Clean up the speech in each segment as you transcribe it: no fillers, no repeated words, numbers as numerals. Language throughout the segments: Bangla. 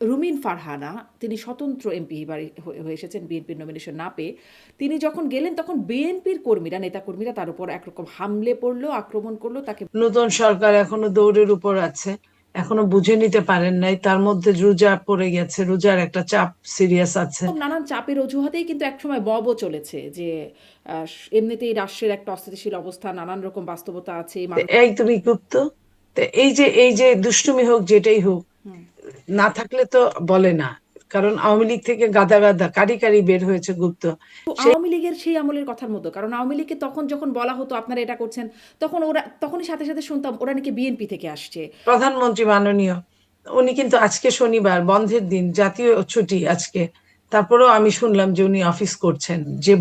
রুমিন ফারহানা তিনি স্বতন্ত্র এমপি হয়ে এসেছেন বিএনপির নমিনেশন না পেয়ে। তিনি যখন গেলেন তখন বিএনপির কর্মীরা, নেতাকর্মীরা তার উপর একরকম হামলে পড়লো, আক্রমণ করলো, তাকে নতুন সরকার এখনো দৌড়ের উপর আছে, এখনো বুঝে নিতে পারেন নাই, তার মধ্যে রোজা পড়ে গেছে, রোজার একটা চাপ সিরিয়াস আছে। নানান চাপের অজুহাতেই কিন্তু একসময় ববও চলেছে যে এমনিতেই রাষ্ট্রের একটা অস্থিতিশীল অবস্থা, নানান রকম বাস্তবতা আছে, মানুষ। এই তুমি গুপ্ত, তো এই যে দুষ্টুমি হোক যেটাই হোক, না থাকলে তো বলে না। কারণ আওয়ামী লীগ থেকে গাদা গাদা কারি কারি বের হয়েছে গুপ্ত। তো আওয়ামী লীগের সেই আমলের কথার মতো, কারণ আওয়ামী লীগকে তখন যখন বলা হতো আপনারা এটা করছেন, তখন ওরা তখনই সাথে সাথে শুনতাম ওরা নাকি বিএনপি থেকে আসছে। প্রধানমন্ত্রী মাননীয়, উনি কিন্তু আজকে শনিবার বন্ধের দিন, জাতীয় ছুটি আজকে, তারপরেও আমি শুনলাম যে উনি অফিস করছেন, যে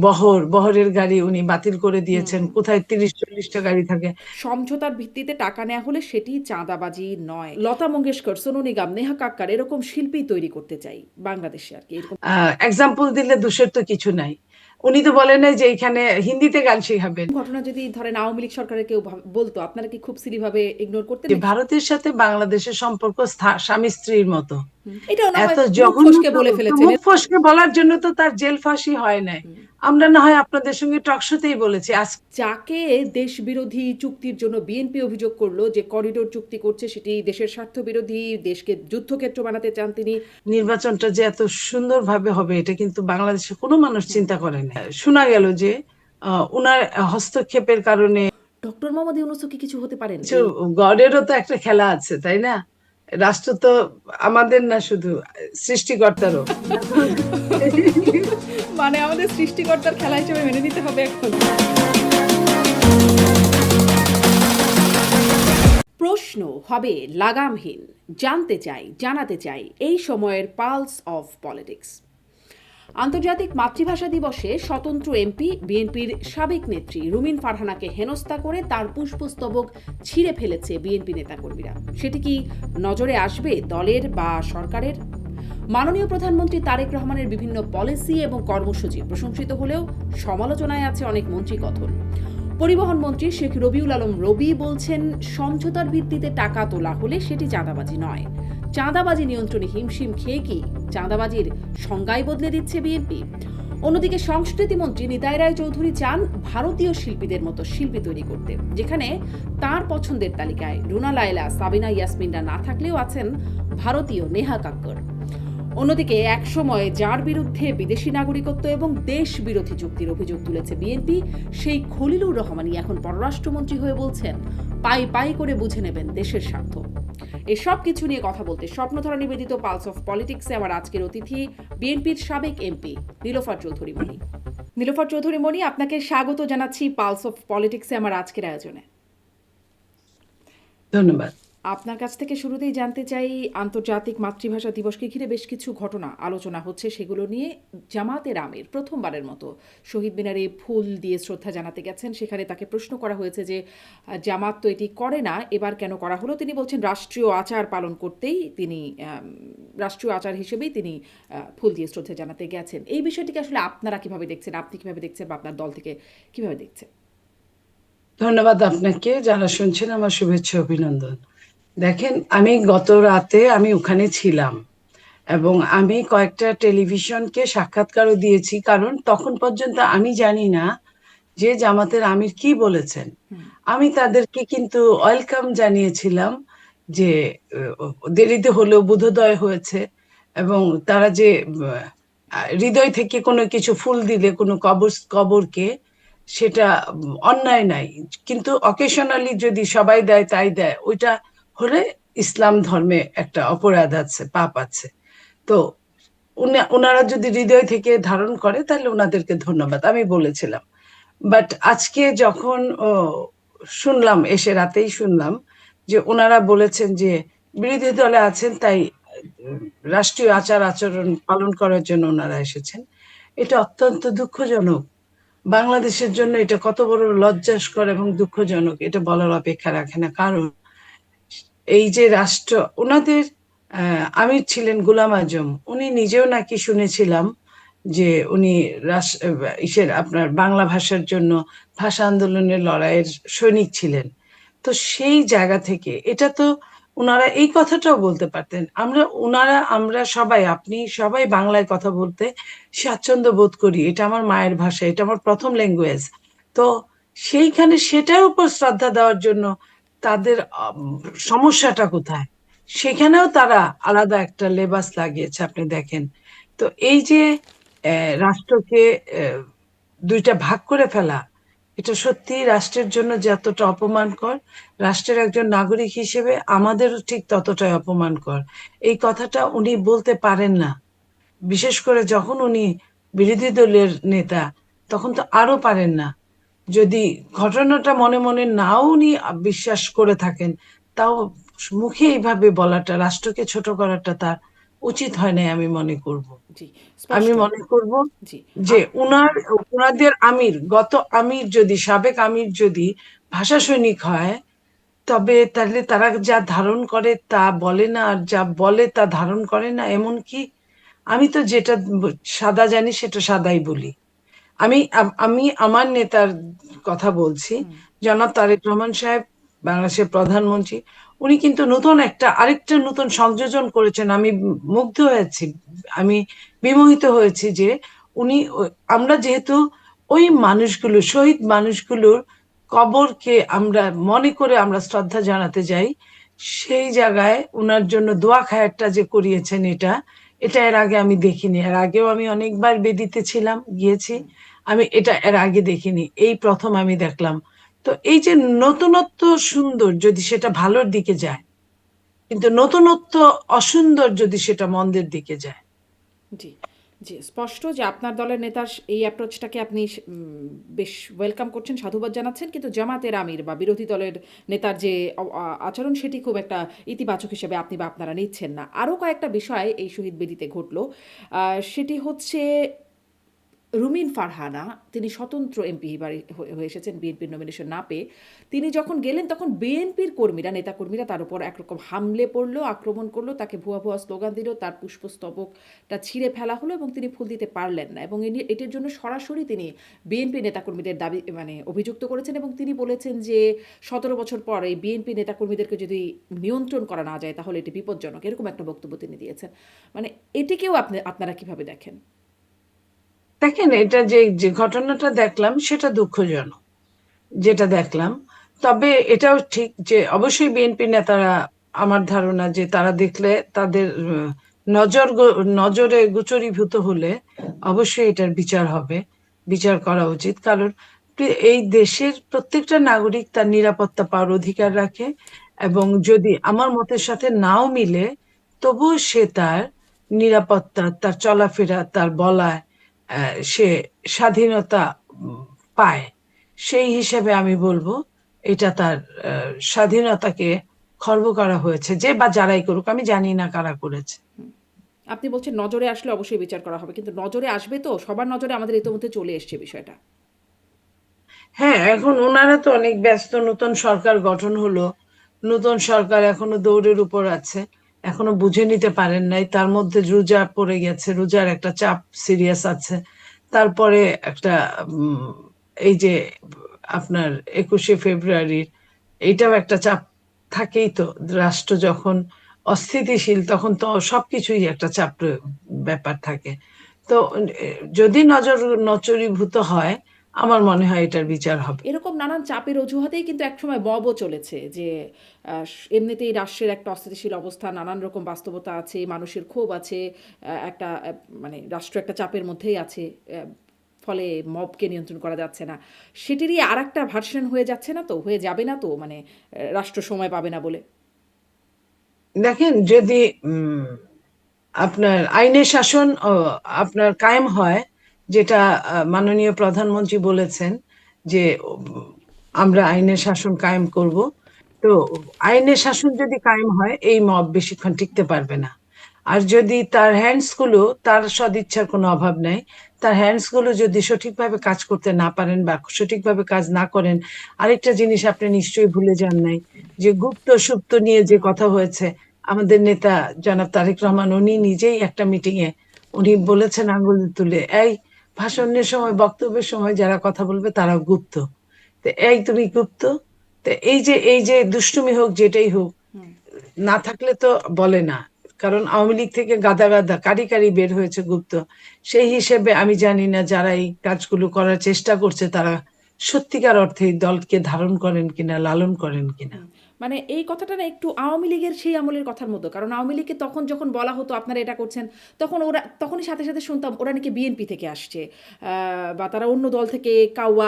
বহরের গাড়ি উনি বাতিল করে দিয়েছেন। কোথায় 30-40টা গাড়ি থাকে। সমঝোতার ভিত্তিতে টাকা নেওয়া হলে সেটি চাঁদাবাজি নয়। লতা মঙ্গেশকর, সোনু নিগম, নেহা কাক্কার এরকম শিল্পী তৈরি করতে চাই বাংলাদেশে আর কি, এরকম। এক্সাম্পল দিলে দোষের তো কিছু নাই। উনি তো বলেন নাই যে এখানে হিন্দিতে গান শেখাবেন। ঘটনা যদি ধরেন আওয়ামী লীগ সরকারের কেউ বলতো, আপনারা কি খুব সিরিভাবে ইগনোর করতেন যে নাকি? ভারতের সাথে বাংলাদেশের সম্পর্ক স্বামী স্ত্রীর মতো। এটাও না এত হয় মুখ জঘন্য ফসকে বলে ফেলেছেন। মুখ ফসকে বলার জন্য তো তার জেল ফাঁসি হয় নাই। আমরা না হয় আপনাদের সঙ্গে টকশোতেই বলেছি আজ। যাকে দেশ বিরোধী চুক্তির জন্য বিএনপি অভিযোগ করলো যে করিডোর চুক্তি করছে, সেটি দেশের স্বার্থ বিরোধী, দেশকে যুদ্ধক্ষেত্র বানাতে চান তিনি। নির্বাচনটা যে এত সুন্দরভাবে হবে এটা কিন্তু বাংলাদেশে কোনো মানুষ চিন্তা করে না। শোনা গেল যে উনার হস্তক্ষেপের কারণে ডক্টর মোহাম্মদ ইউনূসও কি কিছু হতে পারেন কিছু, এই? গডেরও তো একটা খেলা আছে তাই না? রাষ্ট্র তো আমাদের না, শুধু সৃষ্টিকর্তারও। মানে আমাদের সৃষ্টিকর্তার খেলা হিসেবে মেনে নিতে হবে এখন। প্রশ্ন হবে লাগামহীন, জানতে চাই, জানাতে চাই এই সময়ের পালস অফ পলিটিক্স। আন্তর্জাতিক মাতৃভাষা দিবসে স্বতন্ত্র এমপি বিএনপির সাবেক নেত্রী রুমিন ফারহানাকে হেনস্থা করে তার পুষ্পস্তবক ছিঁড়ে ফেলেছে বিএনপি নেতাকর্মীরা। সেটি কি নজরে আসবে দলের বা সরকারের? মাননীয় প্রধানমন্ত্রী তারেক রহমানের বিভিন্ন পলিসি এবং কর্মসূচি প্রশংসিত হলেও সমালোচনায় আছে অনেক মন্ত্রী কথন। পরিবহন মন্ত্রী শেখ রবিউল আলম রবি বলছেন, সমঝোতার ভিত্তিতে টাকা তোলা হলে সেটি চাঁদাবাজি নয়। চাঁদাবাজি নিয়ন্ত্রণে হিমশিম খেয়ে কি চাঁদাবাজির সংজ্ঞাই বদলে দিচ্ছে বিএনপি? অন্যদিকে সংস্কৃতি মন্ত্রী নিতাই রায় চৌধুরী চান ভারতীয় শিল্পীদের মতো শিল্পী তৈরি করতে, যেখানে তার পছন্দের তালিকায় রুনা লায়লা, সাবিনা ইয়াসমিনরা না থাকলেও আছেন ভারতীয় নেহা কাক্কর। অন্যদিকে একসময় যার বিরুদ্ধে বিদেশি নাগরিকত্ব এবং দেশ বিরোধী চুক্তির অভিযোগ তুলেছে বিএনপি, সেই খলিলুর রহমানই এখন পররাষ্ট্রমন্ত্রী হয়ে বলছেন পাই পাই করে বুঝে নেবেন দেশের স্বার্থ। এসব কিছু নিয়ে কথা বলতে স্বপ্নধারা নিবেদিত পালস অফ পলিটিক্সে আমার আজকের অতিথি বিএনপির সাবেক এমপি নীলোফার চৌধুরী মণি। নীলোফার চৌধুরী মণি, আপনাকে স্বাগত জানাচ্ছি পালস অফ পলিটিক্সে আমার আজকের আয়োজনে। ধন্যবাদ। আপনার কাছ থেকে শুরুতেই জানতে চাই, আন্তর্জাতিক মাতৃভাষা দিবসকে ঘিরে বেশ কিছু ঘটনা আলোচনা হচ্ছে, সেগুলো নিয়ে জামাতের আমির প্রথমবারের মতো শহীদ মিনারে ফুল দিয়ে শ্রদ্ধা জানাতে গেছেন। সেখানে তাকে প্রশ্ন করা হয়েছে যে জামাত তো এটি করে না, এবার কেন করা হলো? তিনি বলছেন রাষ্ট্রীয় আচার পালন করতেই তিনি রাষ্ট্রীয় আচার হিসেবেই তিনি ফুল দিয়ে শ্রদ্ধা জানাতে গেছেন। এই বিষয়টিকে আসলে আপনারা কিভাবে দেখছেন, আপনি কিভাবে দেখছেন, বা আপনার দল থেকে কিভাবে দেখছেন? ধন্যবাদ আপনাকে, যারা শুনছেন আমার শুভেচ্ছা অভিনন্দন। দেখেন, আমি গত রাতে আমি ওখানে ছিলাম এবং আমি কয়েকটা টেলিভিশনকে সাক্ষাৎকারও দিয়েছি, কারণ তখন পর্যন্ত আমি জানি না যে জামাতের আমির কি বলেছেন। আমি তাদেরকে কিন্তু ওয়েলকাম জানিয়েছিলাম যে দেরিতে হলেও বোধোদয় হয়েছে, এবং তারা যে হৃদয় থেকে কোনো কিছু ফুল দিলে কোনো কবরকে, সেটা অন্যায় নাই। কিন্তু অকেশনালি যদি সবাই দেয় তাই দেয়, ওইটা হলে ইসলাম ধর্মে একটা অপরাধ আছে, পাপ আছে। তো ওনারা যদি হৃদয় থেকে ধারণ করে তাহলে ওনাদেরকে ধন্যবাদ, আমি বলেছিলাম। বাট আজকে যখন শুনলাম, এসে রাতেই শুনলাম যে ওনারা বলেছেন যে বিরোধী দলে আছেন, তাই রাষ্ট্রীয় আচার আচরণ পালন করার জন্য ওনারা এসেছেন। এটা অত্যন্ত দুঃখজনক। বাংলাদেশের জন্য এটা কত বড় লজ্জাস্কর এবং দুঃখজনক, এটা বলার অপেক্ষা রাখে না। কারণ এই যে রাষ্ট্র, ওনাদের আমির ছিলেন গোলাম আজম, উনি নিজেও নাকি শুনেছিলাম যে উনি ইসের আপনার বাংলা ভাষার জন্য ভাষা আন্দোলনের লড়াইয়ের সৈনিক ছিলেন। তো সেই জায়গা থেকে এটা তো উনারা এই কথাটাও বলতে পারতেন। আমরা সবাই, আপনি সবাই বাংলায় কথা বলতে স্বাচ্ছন্দ্য বোধ করি। এটা আমার মায়ের ভাষা, এটা আমার প্রথম ল্যাঙ্গুয়েজ। তো সেইখানে সেটার উপর শ্রদ্ধা দেওয়ার জন্য তাদের সমস্যাটা কোথায়? সেখানেও তারা আলাদা একটা লেবাস লাগিয়েছে, আপনি দেখেন। তো এই যে রাষ্ট্রকে দুইটা ভাগ করে ফেলা, এটা সত্যি রাষ্ট্রের জন্য যতটা অপমানকর, রাষ্ট্রের একজন নাগরিক হিসেবে আমাদেরও ঠিক ততটাই অপমানকর। এই কথাটা উনি বলতে পারেন না, বিশেষ করে যখন উনি বিরোধী দলের নেতা, তখন তো আরো পারেন না। যদি ঘটনাটা মনে মনে নাও উনি বিশ্বাস করে থাকেন, তাও মুখে এইভাবে বলাটা, রাষ্ট্রকে ছোট করাটা তার উচিত হয় না আমি মনে করব। জি, আমি স্পষ্ট। মনে করব জি। যে উনাদের আমির, গত আমির যদি, সাবেক আমির যদি ভাষা সৈনিক হয়, তবে তাহলে তারা যা ধারণ করে তা বলে না, আর যা বলে তা ধারণ করে না, এমন কি? আমি তো যেটা সাদা জানি সেটা সাদাই বলি। আমি আমার নেতার কথা বলছি, হুম। জনাব তারেক রহমান সাহেব, বাংলাদেশের প্রধানমন্ত্রী। উনি কিন্তু আরেকটা নতুন সংযোজন করেছেন। আমি মুগ্ধ হয়েছি, আমি বিমোহিত হয়েছি যে আমরা যেহেতু ওই মানুষগুলো, শহীদ মানুষগুলোর কবরকে আমরা মনে করে আমরা শ্রদ্ধা জানাতে যাই, সেই জায়গায় ওনার জন্য দোয়া খায়রটা যে করিয়েছেন, এটা এর আগে আমি দেখিনি। এর আগেও আমি অনেকবার বেদিতে ছিলাম, গিয়েছি। আমি এটা এর আগে দেখিনি, এই প্রথম আমি দেখলাম। তো এই যে নতুনত্ব সুন্দর যদি সেটা ভালোর দিকে যায়, কিন্তু নতুনত্ব অসুন্দর যদি সেটা মন্দের দিকে যায়। জি, জি, স্পষ্ট যে আপনার দলের নেতার এই অ্যাপ্রোচটাকে আপনি বেশ ওয়েলকাম করছেন, সাধুবাদ জানাচ্ছেন। কিন্তু জামাতের আমির বা বিরোধী দলের নেতার যে আচরণ, সেটি খুব একটা ইতিবাচক হিসেবে আপনি বা আপনারা নিচ্ছেন না। আরও কয়েকটা বিষয় এই শহীদ বেদিতে ঘটল। সেটি হচ্ছে রুমিন ফারহানা, তিনি স্বতন্ত্র এমপি হয়ে এসেছেন বিএনপির নমিনেশন না পেয়ে। তিনি যখন গেলেন তখন বিএনপির কর্মীরা, নেতাকর্মীরা তার উপর একরকম হামলে পড়লো, আক্রমণ করলো, তাকে ভুয়া ভুয়া স্লোগান দিল, তার পুষ্পস্তবকটা ছিঁড়ে ফেলা হলো এবং তিনি ফুল দিতে পারলেন না। এবং এটির জন্য সরাসরি তিনি বিএনপি নেতাকর্মীদের দাবি অভিযুক্ত করেছেন এবং তিনি বলেছেন যে 17 বছর পর এই বিএনপি নেতাকর্মীদেরকে যদি নিয়ন্ত্রণ করা না যায় তাহলে এটি বিপজ্জনক, এরকম একটা বক্তব্য তিনি দিয়েছেন। মানে এটিকেও আপনারা কিভাবে দেখেন? দেখেন, এটা যে যে ঘটনাটা দেখলাম সেটা দুঃখজনক, যেটা দেখলাম। তবে এটাও ঠিক যে অবশ্যই বিএনপি নেতারা, আমার ধারণা যে তারা দেখলে তাদের নজরে গোচরীভূত হলে অবশ্যই এটার বিচার হবে, বিচার করা উচিত। কারণ এই দেশের প্রত্যেকটা নাগরিক তার নিরাপত্তা পাওয়ার অধিকার রাখে, এবং যদি আমার মতের সাথে নাও মিলে, তবুও সে তার নিরাপত্তা, তার চলাফেরা, তার বলায় সে স্বাধীনতা পায়। সেই হিসেবে আমি বলবো এটা তার স্বাধীনতাকে খর্ব করা হয়েছে, যে বা যারাই করুক, আমি জানি না কারা করেছে। আপনি বলছেন নজরে আসলে অবশ্যই বিচার করা হবে, কিন্তু নজরে আসবে তো? সবার নজরে আমাদের ইতিমধ্যে চলে এসছে বিষয়টা। হ্যাঁ, এখন ওনারা তো অনেক ব্যস্ত, নতুন সরকার গঠন হলো, নতুন সরকার এখনো দৌড়ের উপর আছে, এখনো বুঝে নিতে পারেন নাই। তার মধ্যে রোজা পড়ে গেছে, রোজার একটা চাপ সিরিয়াস আছে। তারপরে একটা উম, এই যে আপনার 21শে ফেব্রুয়ারির, এইটাও একটা চাপ থাকেই তো। রাষ্ট্র যখন অস্থিতিশীল তখন তো সবকিছুই একটা চাপ ব্যাপার থাকে। তো যদি নজরীভূত হয়, আমার মনে হয় এটার বিচার হবে। এরকম নানান চাপের অজুহাতেই কিন্তু একসময় মবও চলেছে যে এমনিতেই রাষ্ট্রের একটা অস্থিতিশীল অবস্থা, নানান রকম বাস্তবতা আছে, মানুষের ক্ষোভ আছে, একটা মানে রাষ্ট্র একটা চাপের মধ্যেই আছে, ফলে মবকে নিয়ন্ত্রণ করা যাচ্ছে না। সেটিরই আর একটা ভার্সন হয়ে যাচ্ছে না তো, হয়ে যাবে না তো, মানে রাষ্ট্র সময় পাবে না বলে? দেখেন, যদি আপনার আইনের শাসন আপনার কায়েম হয়, যেটা মাননীয় প্রধানমন্ত্রী বলেছেন যে আমরা আইনের শাসন কায়েম করব। তো আইনের শাসন যদি কায়েম হয়, এই মব বেশিক্ষণ টিকতে পারবে না। আর যদি তার হ্যান্ডস গুলো, তার সদিচ্ছার কোনো অভাব নাই, তার হ্যান্ডস গুলো যদি সঠিকভাবে কাজ করতে না পারেন বা সঠিকভাবে কাজ না করেন। আরেকটা জিনিস আপনি নিশ্চয়ই ভুলে যান নাই, যে গুপ্ত সুপ্ত নিয়ে যে হুম। কথা হয়েছে, আমাদের নেতা জনাব তারেক রহমান উনি নিজেই একটা মিটিং এ উনি বলেছেন আঙ্গুল তুলে, এই ভাষণের সময়, বক্তব্যের সময় যারা কথা বলবে তারা গুপ্ত। তো এই তুমি গুপ্ত। তো এই যে দুষ্টুমি হোক, যেটাই হোক, হুম। না থাকলে তো বলে না, কারণ আওয়ামী লীগ থেকে গাদা গাদা কারি কারি বের হয়েছে গুপ্ত। সেই হিসেবে আমি জানি না যারা এই কাজগুলো করার চেষ্টা করছে তারা সত্যিকার অর্থে এই দলকে ধারণ করেন কিনা, লালন করেন কিনা। হুম, মানে এই কথাটা না একটু আওয়ামী লীগের সেই আমলের কথার মতো, কারণ আওয়ামী লীগকে তখন যখন বলা হতো আপনারা এটা করছেন, তখন ওরা তখনই সাথে সাথে শুনতাম ওরা নাকি বিএনপি থেকে আসছে, বা তারা অন্য দল থেকে কাওয়া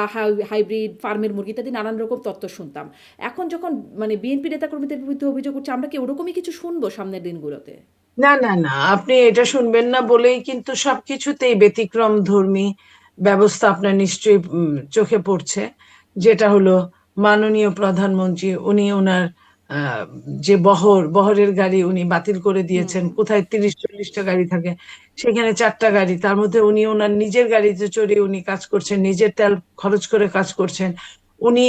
হাইব্রিড ফার্মের মুরগি ইত্যাদি নানান রকম তত্ত্ব শুনতাম। এখন যখন মানে বিএনপি নেতাকর্মীদের বিরুদ্ধে অভিযোগ করছে, আমরা কি ওরকমই কিছু শুনবো সামনের দিনগুলোতে? না না না, আপনি এটা শুনবেন না বলেই কিন্তু সবকিছুতেই ব্যতিক্রম ধর্মী ব্যবস্থা আপনার নিশ্চয়ই চোখে পড়ছে। যেটা হলো মাননীয় প্রধানমন্ত্রী, উনি ওনার আহ, যে বহরের গাড়ি উনি বাতিল করে হুম দিয়েছেন। হুম। কোথায় 30-40টা গাড়ি থাকে, সেখানে 4টা গাড়ি, তার মধ্যে উনি ওনার নিজের গাড়িতে চড়ে উনি কাজ করছেন, নিজের তেল খরচ করে কাজ করছেন। উনি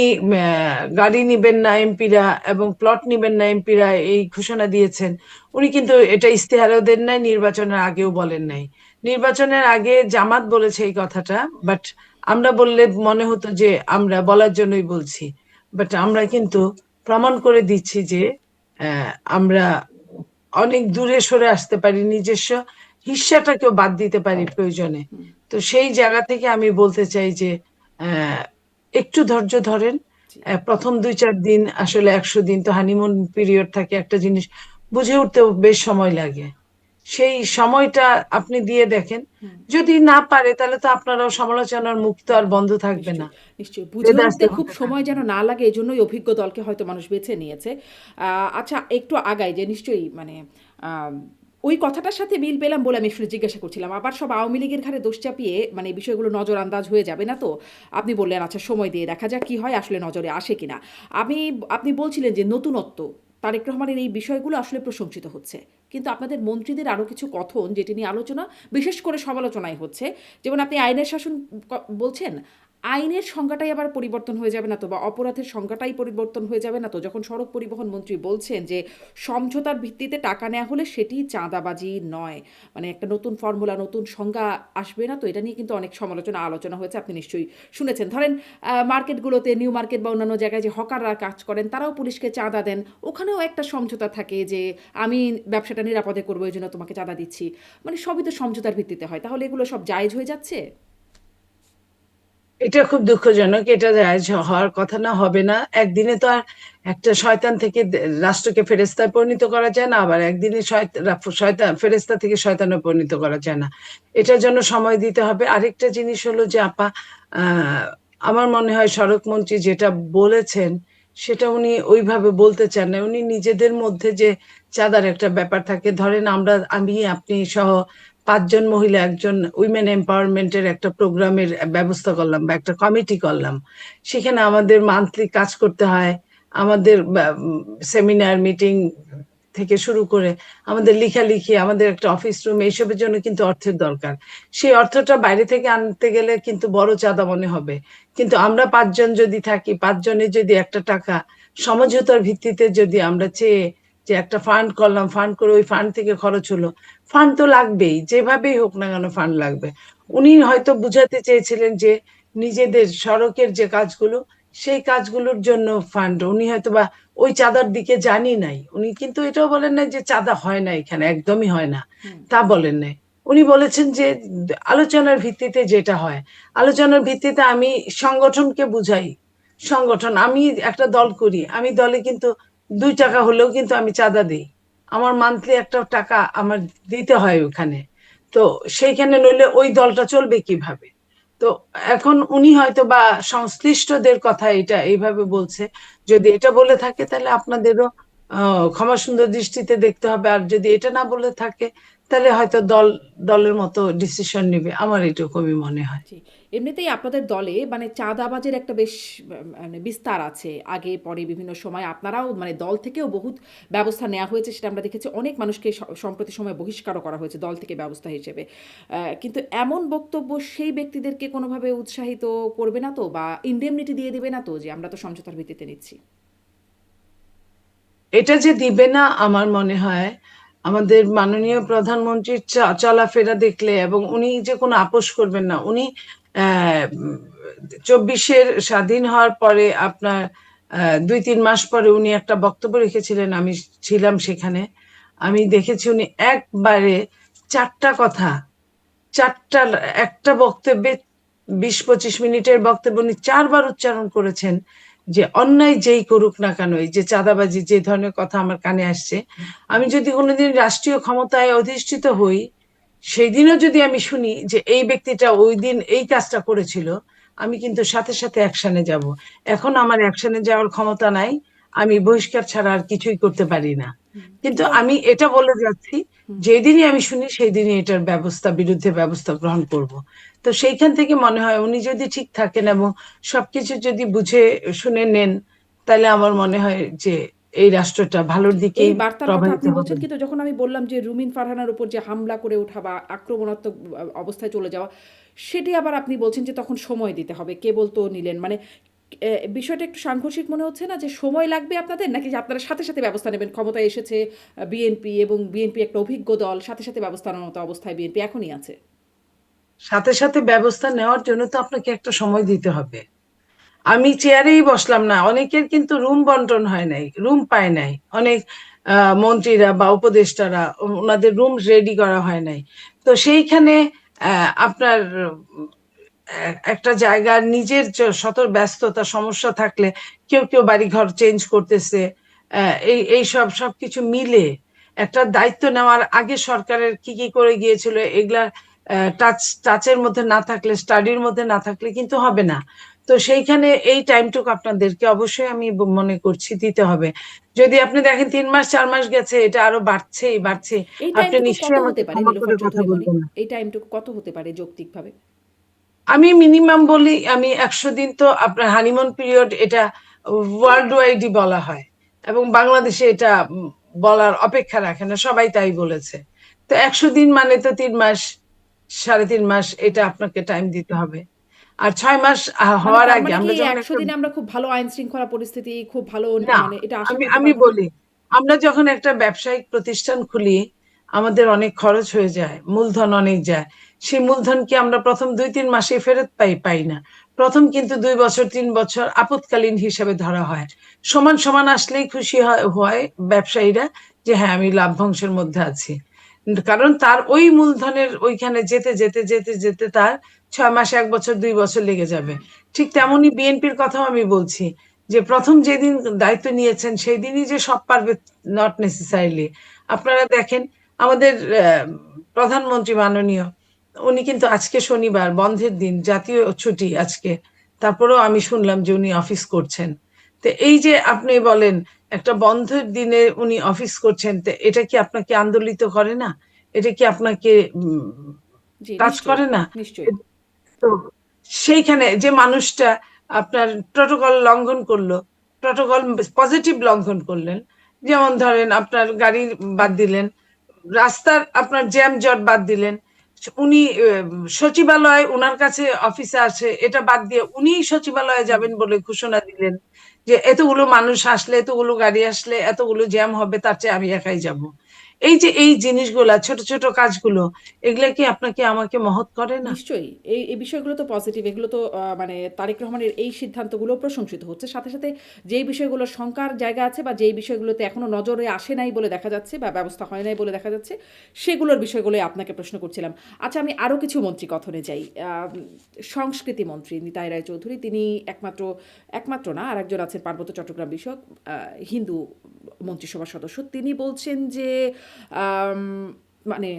গাড়ি নিবেন না এমপিরা এবং প্লট নিবেন না এমপিরা, এই ঘোষণা দিয়েছেন। উনি কিন্তু এটা ইস্তেহারও দেন নাই, নির্বাচনের আগেও বলেন নাই। নির্বাচনের আগে জামাত বলেছে এই কথাটা, বাট আমরা বললে মনে হতো যে আমরা বলার জন্যই বলছি। বাট আমরা কিন্তু প্রমাণ করে দিচ্ছি যে আমরা অনেক দূরে সরে আসতে পারি, নিজস্ব হিস্সাটাকেও বাদ দিতে পারি প্রয়োজনে। তো সেই জায়গা থেকে আমি বলতে চাই যে আহ, একটু ধৈর্য ধরেন। জি। প্রথম 2-4 দিন, আসলে 100 দিন তো হানিমুন পিরিয়ড থাকে, একটা জিনিস বুঝে উঠতেও বেশ সময় লাগে। সেই সময়টা আপনি দিয়ে দেখেন। হুম। যদি না পারে তাহলে তো আপনারাও সমালোচনার মুখ তো আর বন্ধ থাকবে না, নিশ্চয়ই, নিশ্চয়ই। বুঝে উঠতে দেদারসে খুব হতে সময় থাকবে যেন না। না লাগে এজন্যই অভিজ্ঞ দলকে হয়তো মানুষ বেছে নিয়েছে। আচ্ছা, একটু আগাই যে নিশ্চয়ই মানে আম ওই কথাটার সাথে মিল পেলাম বলে আমি আসলে জিজ্ঞাসা করছিলাম। আবার সব আওয়ামী লীগের ঘাড়ে দোষ চাপিয়ে মানে এই বিষয়গুলো নজরআন্দাজ হয়ে যাবে না তো? আপনি বললেন আচ্ছা সময় দিয়ে দেখা যাক কি হয়, আসলে নজরে আসে কিনা। আপনি বলছিলেন যে নতুনত্ব, তারেক রহমানের এই বিষয়গুলো আসলে প্রশংসিত হচ্ছে। কিন্তু আপনাদের মন্ত্রীদের আরো কিছু কথন যেটি নিয়ে আলোচনা, বিশেষ করে সমালোচনাই হচ্ছে। যেমন আপনি আইনের শাসন বলছেন, আইনের সংজ্ঞাটাই আবার পরিবর্তন হয়ে যাবে না তো, বা অপরাধের সংজ্ঞাটাই পরিবর্তন হয়ে যাবে না তো, যখন সড়ক পরিবহন মন্ত্রী বলছেন যে সমঝোতার ভিত্তিতে টাকা নেওয়া হলে সেটি চাঁদাবাজি নয়, মানে একটা নতুন ফর্মুলা, নতুন সংজ্ঞা আসবে না তো? এটা নিয়ে কিন্তু অনেক সমালোচনা আলোচনা হয়েছে, আপনি নিশ্চয়ই শুনেছেন। ধরেন মার্কেটগুলোতে, নিউ মার্কেট বা অন্যান্য জায়গায় যে হকাররা কাজ করেন তারাও পুলিশকে চাঁদা দেন, ওখানেও একটা সমঝোতা থাকে যে আমি ব্যবসাটা নিরাপদে করবো এই জন্য তোমাকে চাঁদা দিচ্ছি। মানে সবই তো সমঝোতার ভিত্তিতে হয়, তাহলে এগুলো সব জায়েজ হয়ে যাচ্ছে? এটা খুব দুঃখজনক, এটা জায়েজ হওয়ার কথা না, হবে না। একদিনে তো আর একটা শয়তান থেকে রাষ্ট্রকে ফেরেস্তায় পরিণত করা যায় না, আবার একদিনে শয়তান ফেরেস্তা থেকে শয়তানে পরিণত করা যায় না। এটার জন্য সময় দিতে হবে। আরেকটা জিনিস হলো যে আপা, আহ আমার মনে হয় সড়ক মন্ত্রী যেটা বলেছেন সেটা উনি ওইভাবে বলতে চান না। উনি নিজেদের মধ্যে যে চাঁদার একটা ব্যাপার থাকে, ধরেন আমি আপনি সহ 5জন মহিলা একজন উইমেন এম্পাওয়ারমেন্টের একটা প্রোগ্রামের ব্যবস্থা করলাম বা একটা কমিটি করলাম। সেখানে আমাদের মান্থলি কাজ করতে হয়, আমাদের সেমিনার মিটিং থেকে শুরু করে আমাদের লেখালেখি, আমাদের একটা অফিস রুম, এইসবের জন্য কিন্তু অর্থের দরকার। সেই অর্থটা বাইরে থেকে আনতে গেলে কিন্তু বড় চাঁদা মনে হবে। কিন্তু আমরা 5জন যদি থাকি, 5জনের যদি একটা টাকা সমঝোতার ভিত্তিতে যদি আমরা চেয়ে যে একটা ফান্ড করলাম, ফান্ড করে ওই ফান্ড থেকে খরচ হলো, ফান্ড তো লাগবেই, যেভাবেই হোক না কেন ফান্ড লাগবে। উনি হয়তো বুঝাতে চেয়েছিলেন যে নিজেদের সড়কের যে কাজগুলো, সেই কাজগুলোর জন্য ফান্ড, উনি হয়তো বা ওই চাঁদার দিকে জানি নাই। উনি কিন্তু এটাও বলেন নাই যে চাঁদা হয় না এখানে, একদমই হয় না, হুম। তা বলেন নাই। উনি বলেছেন যে আলোচনার ভিত্তিতে যেটা হয়, আলোচনার ভিত্তিতে আমি সংগঠনকে বুঝাই। সংগঠন, আমি একটা দল করি, আমি দলে কিন্তু 2 টাকা হলেও কিন্তু আমি চাঁদা দিই। আমার মান্থলি একটা টাকা আমার দিতে হয় ওখানে। তো সেইখানে নইলে ওই দলটা চলবে কিভাবে? তো এখন উনি হয়তো বা সংশ্লিষ্টদের কথা এটা এইভাবে বলছে। যদি এটা বলে থাকে তাহলে আপনাদেরও ক্ষমা সুন্দর দৃষ্টিতে দেখতে হবে। আর যদি এটা না বলে থাকে তাহলে হয়তো দলের মতো ডিসিশন নিবে, আমার এটুকুই মনে হয়। জি। এমনিতেই আপনাদের দলে মানে চাঁদাবাজের একটা বেশ মানে বিস্তার আছে। আগে পরে বিভিন্ন সময় আপনারাও মানে দল থেকেও বহুত ব্যবস্থা নেওয়া হয়েছে, সেটা আমরা দেখেছি। অনেক মানুষকে সম্প্রতি সময়ে বহিষ্কারও করা হয়েছে দল থেকে ব্যবস্থা হিসেবে। কিন্তু এমন বক্তব্য সেই ব্যক্তিদেরকে কোনোভাবে উৎসাহিত করবে না তো, বা ইনডেমনিটি দিয়ে দিবে না তো যে আমরা তো সমঝোতার ভিত্তিতে নিচ্ছি? এটা যে দিবে না আমার মনে হয় আমাদের মাননীয় প্রধানমন্ত্রীর চলাফেরা দেখলে, এবং উনি যে কোনো আপোষ করবেন না। উনি 24-এর স্বাধীন হওয়ার পরে আপনার 2-3 মাস পরে উনি একটা বক্তব্য রেখেছিলেন, আমি ছিলাম সেখানে। আমি দেখেছি উনি একবারে 4টা কথা, 4টা, একটা বক্তব্যে 20-25 মিনিটের বক্তব্য উনি 4বার উচ্চারণ করেছেন যে অন্যায় যেই করুক না কেন, এই যে চাঁদাবাজি, যে ধরনের কথা আমার কানে আসছে, আমি যদি কোনোদিন রাষ্ট্রীয় ক্ষমতায় অধিষ্ঠিত হই, সেই দিনও যদি আমি শুনি যে এই ব্যক্তিটা ওই দিন এই কাজটা করেছিল, আমি কিন্তু সাথে সাথে অ্যাকশনে যাব। এখন আমার অ্যাকশনে যাওয়ার ক্ষমতা নাই, আমি বহিষ্কার ছাড়া আর কিছুই করতে পারি না। কিন্তু কিন্তু আমি এটা বলে যাচ্ছি, হুম, যেদিনই আমি শুনি সেই দিনই এটার বিরুদ্ধে ব্যবস্থা গ্রহণ করব। তো সেইখান থেকে মনে হয় উনি যদি ঠিক থাকেন এবং সবকিছু যদি বুঝে শুনে নেন, তাহলে আমার মনে হয় যে এই রাষ্ট্রটা ভালোর এই দিকেই বার্তার কথা প্রবাহিত আপনি হবে। বলছেন, কিন্তু যখন আমি বললাম যে রুমিন ফারহানার উপর যে হামলা করে ওঠা বা আক্রমণাত্মক অবস্থায় চলে যাওয়া, সেটি আবার আপনি বলছেন যে তখন সময় দিতে হবে, কেবল তো নিলেন, মানে বিষয়টা একটু সাংঘর্ষিক মনে হচ্ছে না, যে সময় লাগবে আপনাদের, নাকি যে আপনারা সাথে সাথে ব্যবস্থা নেবেন? ক্ষমতায় এসেছে বিএনপি, এবং বিএনপি একটা অভিজ্ঞ দল, সাথে সাথে ব্যবস্থা নেওয়ার মতো অবস্থায় বিএনপি এখনই আছে। সাথে সাথে ব্যবস্থা নেওয়ার জন্য তো আপনাকে একটা সময় দিতে হবে। আমি চেয়ারেই বসলাম না, অনেকের কিন্তু রুম বন্টন হয় নাই, রুম পায় নাই, অনেক মন্ত্রীরা বা উপদেষ্টারা, ওনাদের রুম রেডি করা হয় নাই। তো সেইখানে আপনার একটা জায়গার নিজের শত ব্যস্ততা সমস্যা থাকলে কেউ কেউ বাড়িঘর চেঞ্জ করতেছে, এই সবকিছু মিলে একটা দায়িত্ব নেওয়ার আগে সরকারের কি কি করে গিয়েছিল এগুলা টাচের মধ্যে না থাকলে, স্টাডির মধ্যে না থাকলে কিন্তু হবে না। তো সেইখানে এই টাইমটুকু আপনাদেরকে অবশ্যই আমি মনে করছি দিতে হবে। যদি আপনি দেখেন 3 মাস 4 মাস গেছে, এটা আরো বাড়ছেই বাড়ছে, এই আপনি টাইমটুকু কত নিশ্চয়ই আমাকে হতে পারে ক্ষমা করে নীলোফার কথা চৌধুরী মনি? বলবেন না। এই টাইমটুকু কত হতে পারে যৌক্তিকভাবে? আমি মিনিমাম বলি, আমি 100 দিন তো আপনার হানিমুন পিরিয়ড, এটা ওয়ার্ল্ড ওয়াইডই বলা হয় এবং বাংলাদেশে এটা বলার অপেক্ষা রাখে না, সবাই তাই বলেছে। তো 100 দিন মানে তো 3 মাস, 3.5 মাস, এটা আপনাকে টাইম দিতে হবে। আর 6 মাস মানে হওয়ার তার আগে মানে কি আমরা যখন ১০০ একটা, দিনে আমরা খুব ভালো আইন শৃঙ্খলা পরিস্থিতি, খুব ভালো না, মানে এটা আশা আমি করতে আমি পারবো না? বলি, আমরা যখন একটা ব্যবসায়িক প্রতিষ্ঠান খুলি, আমাদের অনেক খরচ হয়ে যায়, মূলধন অনেক যায়। সেই মূলধন কি আমরা প্রথম 2-3 মাসে ফেরত পাই না। প্রথম কিন্তু 2 বছর 3 বছর আপৎকালীন হিসেবে ধরা হয়। সমান সমান আসলেই খুশি হয় ব্যবসায়ীরা যে হ্যাঁ আমি লাভ্যাংশের মধ্যে আছি। কারণ তার ওই মূলধনের ওইখানে যেতে যেতে যেতে যেতে তার 6 মাস, 1 বছর, 2 বছর লেগে যাবে। ঠিক তেমনই বিএনপির কথাও আমি বলছি, যে প্রথম যেদিন দায়িত্ব নিয়েছেন সেই দিনই যে সব পারবে, নট নেসেসারিলি। আপনারা দেখেন আমাদের প্রধানমন্ত্রী মাননীয়, উনি কিন্তু আজকে শনিবার বন্ধের দিন, জাতীয় ছুটি আজকে, তারপরেও আমি শুনলাম যে উনি অফিস করছেন। তো এই যে আপনি বলেন একটা বন্ধের দিনে উনি অফিস করছেন, তো এটা কি আপনাকে আন্দোলিত করে না? এটা কি আপনাকে জি, টাচ নিশ্চয়ই, করে না? নিশ্চয়ই। তো সেইখানে যে মানুষটা আপনার প্রটোকল লঙ্ঘন করলো, প্রটোকল পজিটিভ লঙ্ঘন করলেন, যেমন ধরেন আপনার গাড়ি বাদ দিলেন, রাস্তার আপনার জ্যাম জট বাদ দিলেন, উনি সচিবালয় ওনার কাছে অফিসে আছে এটা বাদ দিয়ে উনি সচিবালয়ে হুম। যাবেন বলে ঘোষণা দিলেন যে এতগুলো মানুষ আসলে, এতগুলো গাড়ি আসলে এতগুলো জ্যাম হবে, তার চেয়ে আমি একাই যাব। এই যে এই জিনিসগুলা, ছোট ছোট কাজগুলো, এগুলা কি আপনাকে আমাকে মহৎ করে না? নিশ্চয়ই। এই বিষয়গুলো তো পজিটিভ। এগুলো তো মানে তারেক রহমানের এই সিদ্ধান্তগুলো প্রশংসিত হচ্ছে। সাথে সাথে যেই বিষয়গুলোর শঙ্কার জায়গা আছে, বা যেই বিষয়গুলোতে এখনো নজরে আসে নাই বলে দেখা যাচ্ছে, বা ব্যবস্থা হয় নাই বলে দেখা যাচ্ছে, সেগুলোর বিষয়গুলোই আপনাকে প্রশ্ন করছিলাম। আচ্ছা, আমি আরো কিছু মন্ত্রী কথনে যাই। সংস্কৃতি মন্ত্রী নিতাই রায়চৌধুরী, তিনি একমাত্র না, আরেকজন আছেন পার্বত্য চট্টগ্রাম বিষয়ক হিন্দু মন্ত্রিসভার সদস্য। তিনি বলছেন যে আম মানে